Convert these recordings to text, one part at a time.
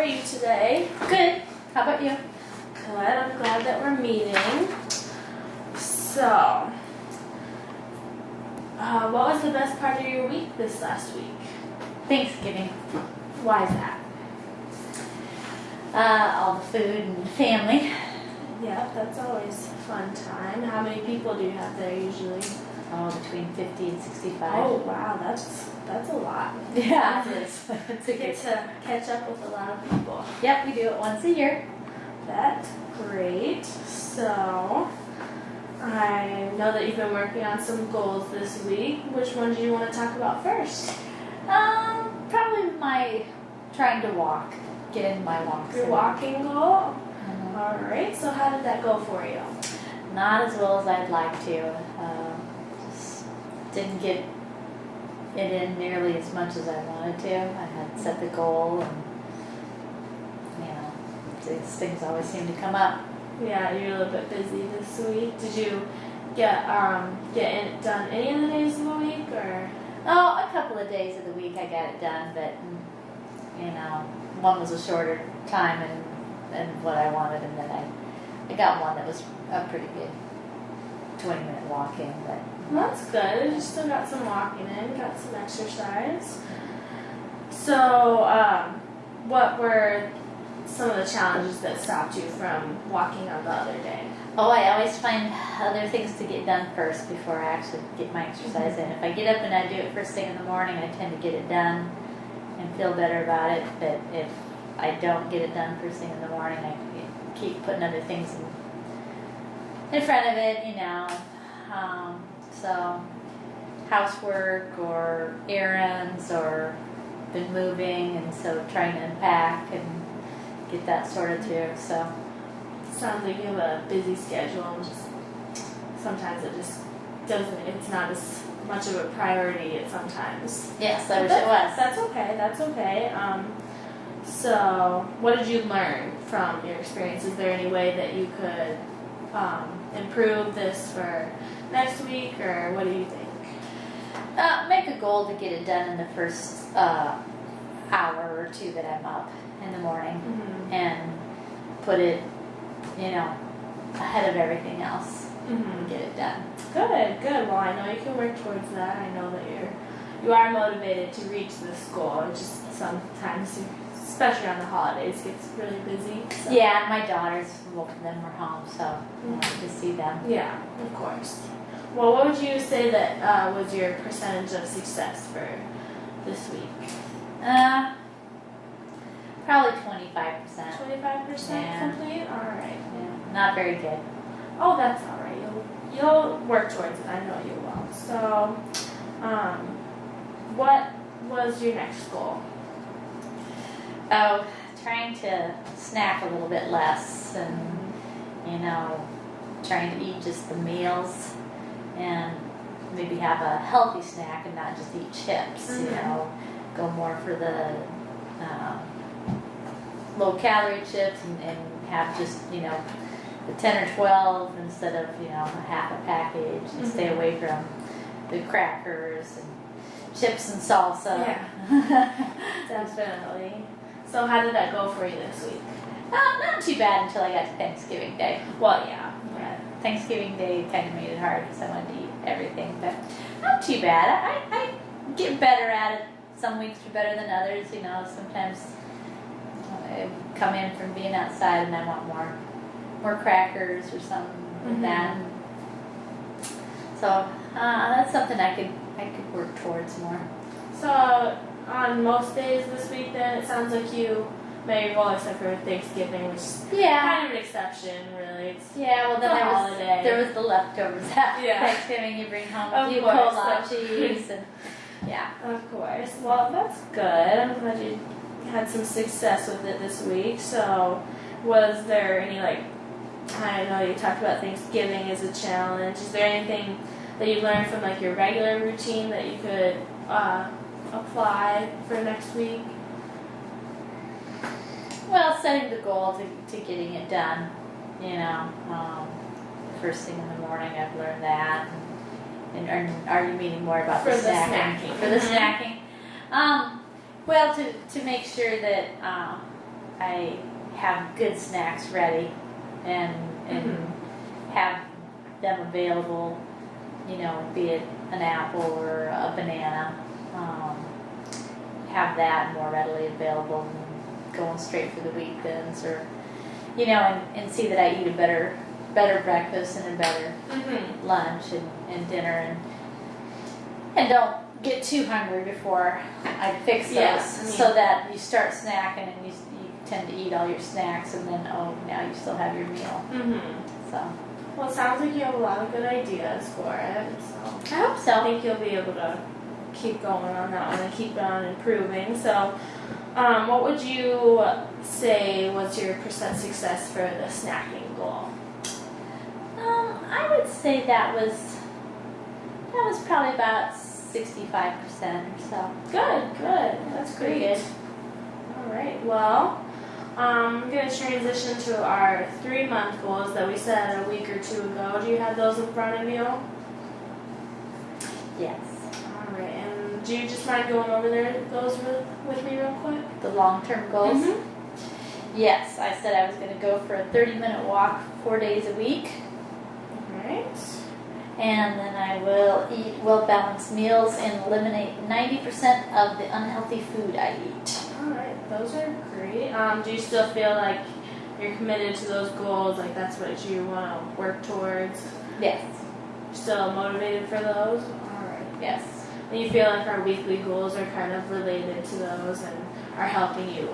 you today? Good. How about you? Good. I'm glad that we're meeting. So, what was the best part of your week this last week? Thanksgiving. Why is that? All the food and family. Yeah, that's always a fun time. How many people do you have there usually? Oh, between 50 and 65. Oh, wow, that's a lot. Yeah, it is. It's a You get good. to catch up with a lot of people. Yep, we do it once a year. That's great. So, I know that you've been working on some goals this week. Which one do you want to talk about first? Probably my trying to walk, get in my walks. Your walking goal? Mhm. All right. So, how did that go for you? Not as well as I'd like to. Just didn't get it in nearly as much as I wanted to. I had set the goal, and these things always seem to come up. Yeah, you're a little bit busy this week. Did you get done any of the days of the week, or? Oh, a couple of days of the week I got it done, but one was a shorter time than what I wanted, and then I got one that was a pretty good 20-minute walk in, but. Well, that's good. You still got some walking in, got some exercise. So, what were some of the challenges that stopped you from walking on the other day? Oh, I always find other things to get done first before I actually get my exercise in. If I get up and I do it first thing in the morning, I tend to get it done and feel better about it. But if I don't get it done first thing in the morning, I keep putting other things in front of it, So housework or errands or been moving, and so trying to unpack and get that sorted too. So Sounds like you have a busy schedule, and just sometimes it just doesn't. It's not as much of a priority sometimes. yes, I wish it was. That's okay. That's okay. So, what did you learn from your experience? Is there any way that you could improve this for next week, or what do you think? Make a goal to get it done in the first hour or two that I'm up in the morning, Mm-hmm. and put it, ahead of everything else. Mm-hmm. And get it done. Good. Well, I know you can work towards that. I know that you are motivated to reach this goal. It's just sometimes, especially on the holidays, gets really busy. So. Yeah, and my daughters, both of them were home, so I wanted to see them. Yeah, of course. Well, what would you say that was your percentage of success for this week? Probably 25%. 25% Yeah. complete? All right. Yeah, not very good. Oh, that's all right. You'll work towards it. I know you will. So, what was your next goal? Oh, trying to snack a little bit less, and trying to eat just the meals, and maybe have a healthy snack and not just eat chips. Mm-hmm. Go more for the low calorie chips, and have just the 10 or 12 instead of a half a package, and Mm-hmm. stay away from the crackers and chips and salsa. Yeah. Definitely. So, how did that go for you this week? Not too bad until I got to Thanksgiving Day. Well, yeah. Thanksgiving Day kind of made it hard because I wanted to eat everything, but not too bad. I get better at it. Some weeks are better than others. Sometimes I come in from being outside and I want more crackers or something like that. So that's something I could work towards more. So, on most days this week, then, it sounds like you made your goal except for Thanksgiving, which is kind of an exception, really. Well, then holiday. there was the leftovers after Yeah. Thanksgiving. You bring home Of a few course, cold so- cheese and Of course. Well, that's good. I'm glad you had some success with it this week. So, was there any, I know you talked about Thanksgiving as a challenge. Is there anything that you learned from, your regular routine that you could apply for next week? Well, setting the goal to getting it done, first thing in the morning. I've learned that. And are you meaning more about For the the snacking? snacking. For the Mhm. snacking. Well, to make sure that I have good snacks ready and have them available, be it an apple or a banana, have that more readily available than going straight for the wheat thins, or, and see that I eat a better breakfast and a better lunch and dinner, and don't get too hungry before I fix those, so that you start snacking and you tend to eat all your snacks, and then now you still have your meal. So. Well, it sounds like you have a lot of good ideas for it. So I hope so. I think you'll be able to keep going on that one and keep on improving. So, what would you say was your percent success for the snacking goal? I would say that was probably about 65% or so. Good. That's Pretty great. good. All right. Well, I'm going to transition to our 3-month goals that we set a week or two ago. Do you have those in front of you? Yes. All right. And do you just mind going over those with me real quick? The long-term goals? Yes. I said I was going to go for a 30-minute walk 4 days a week. All right. And then I will eat well-balanced meals and eliminate 90% of the unhealthy food I eat. Alright, those are great. Do you still feel like you're committed to those goals? Like that's what you want to work towards? Yes. Still motivated for those? Alright. Yes. And you feel like our weekly goals are kind of related to those and are helping you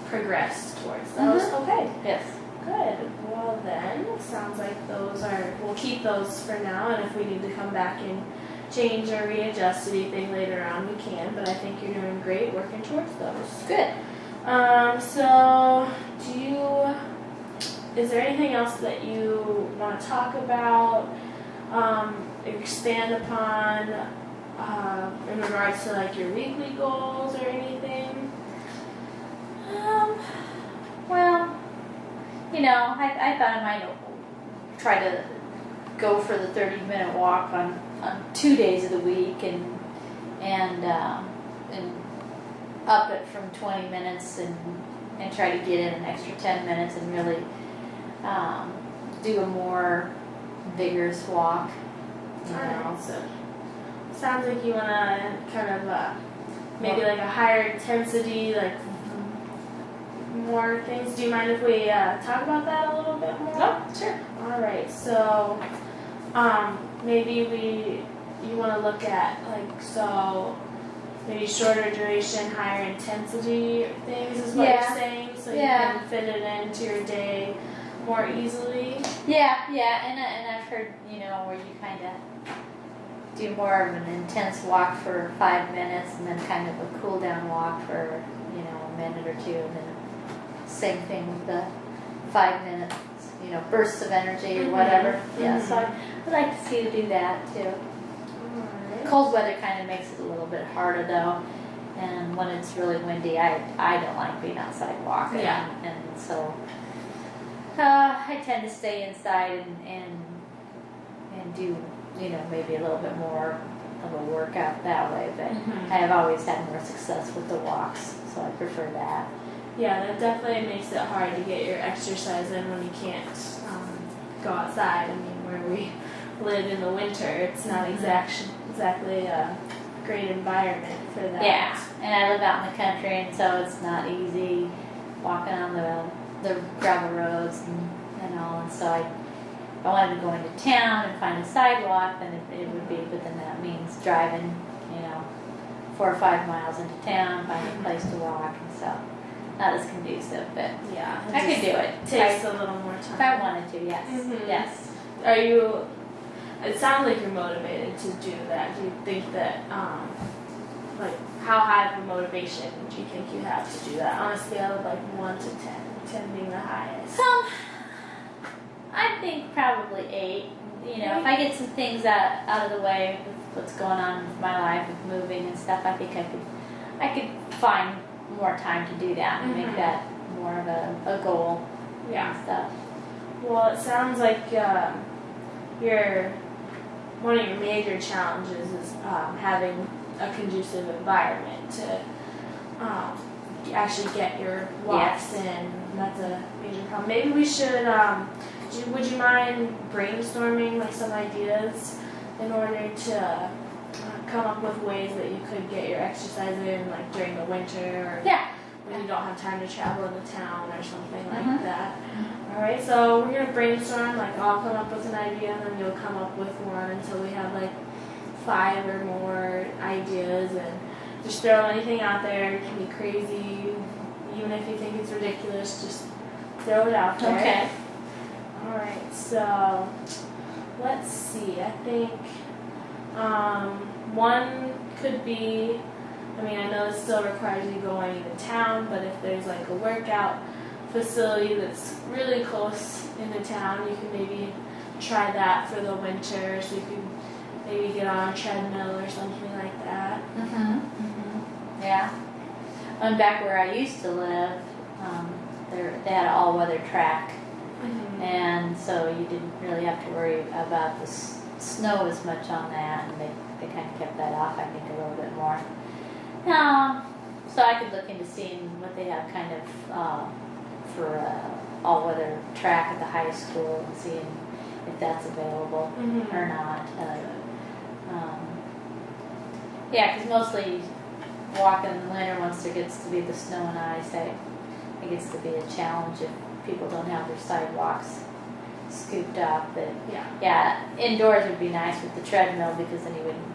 progress towards those? Okay. Yes. Good. Well then, sounds like we'll keep those for now, and if we need to come back and change or readjust anything later on, we can, but I think you're doing great working towards those. Good. So is there anything else that you want to talk about, expand upon, in regards to like your weekly goals or anything? Well, I thought I might try to go for the 30-minute walk on 2 days of the week and up it from 20 minutes and try to get in an extra 10 minutes and really do a more vigorous walk. Alright, so sounds like you want to kind of maybe like a higher intensity, like more things. Do you mind if we talk about that a little bit more? Oh, sure. Alright, so maybe you want to look at maybe shorter duration, higher intensity things is what you're saying, so you can fit it into your day more easily. Yeah, and I've heard, where you kind of do more of an intense walk for 5 minutes and then kind of a cool down walk for, a minute or two, and then same thing with the 5 minutes, bursts of energy or whatever. Yeah, so I'd like to see you do that too. Alright. Cold weather kind of makes it a little bit harder though, and when it's really windy, I don't like being outside walking. Yeah. And so I tend to stay inside and do, maybe a little bit more of a workout that way, but I have always had more success with the walks, so I prefer that. Yeah, that definitely makes it hard to get your exercise in when you can't go outside. I mean, where we live in the winter, it's not exactly a great environment for that. Yeah, and I live out in the country, and so it's not easy walking on the gravel roads and all, and so I wanted to go into town and find a sidewalk, then it would be, but then that means driving, 4 or 5 miles into town, finding a place to walk, and so not as conducive, but Yeah, I could do it. Takes a little more time. If I wanted to, yes. Yes. Are you? It sounds like you're motivated to do that. Do you think that, how high of a motivation do you think you have to do that on a scale of 1 to 10, 10 being the highest? I think probably 8. If I get some things out of the way with what's going on with my life, with moving and stuff, I think I could find more time to do that and make that more of a goal. Yeah. And stuff. Well, it sounds like one of your major challenges is having a conducive environment to actually get your walks in. And that's a major problem. Maybe we should. Would you mind brainstorming like some ideas in order to come up with ways that you could get your exercise in, like during the winter, or Yeah. when you don't have time to travel into town or something like Mhm. that. All right, so we're gonna brainstorm. Like I'll come up with an idea, and then you'll come up with one until we have like 5 or more ideas, and just throw anything out there. It can be crazy, even if you think it's ridiculous. Just throw it out there. Okay. All right, so let's see. I think one could be. I mean, I know it still requires you going into town, but if there's like a workout facility that's really close into town, you can maybe try that for the winter. So you can maybe get on a treadmill or something like that. Mhm. Yeah. And back where I used to live, they had an all-weather track, and so you didn't really have to worry about the snow as much on that, and they kind of kept that off, I think, a little bit more. So I could look into seeing what they have kind of for all-weather track at the high school and seeing if that's available or not. Yeah, because mostly walking in the winter, once there gets to be the snow and ice, it gets to be a challenge if people don't have their sidewalks scooped up. But Yeah. yeah, indoors would be nice with the treadmill because then you wouldn't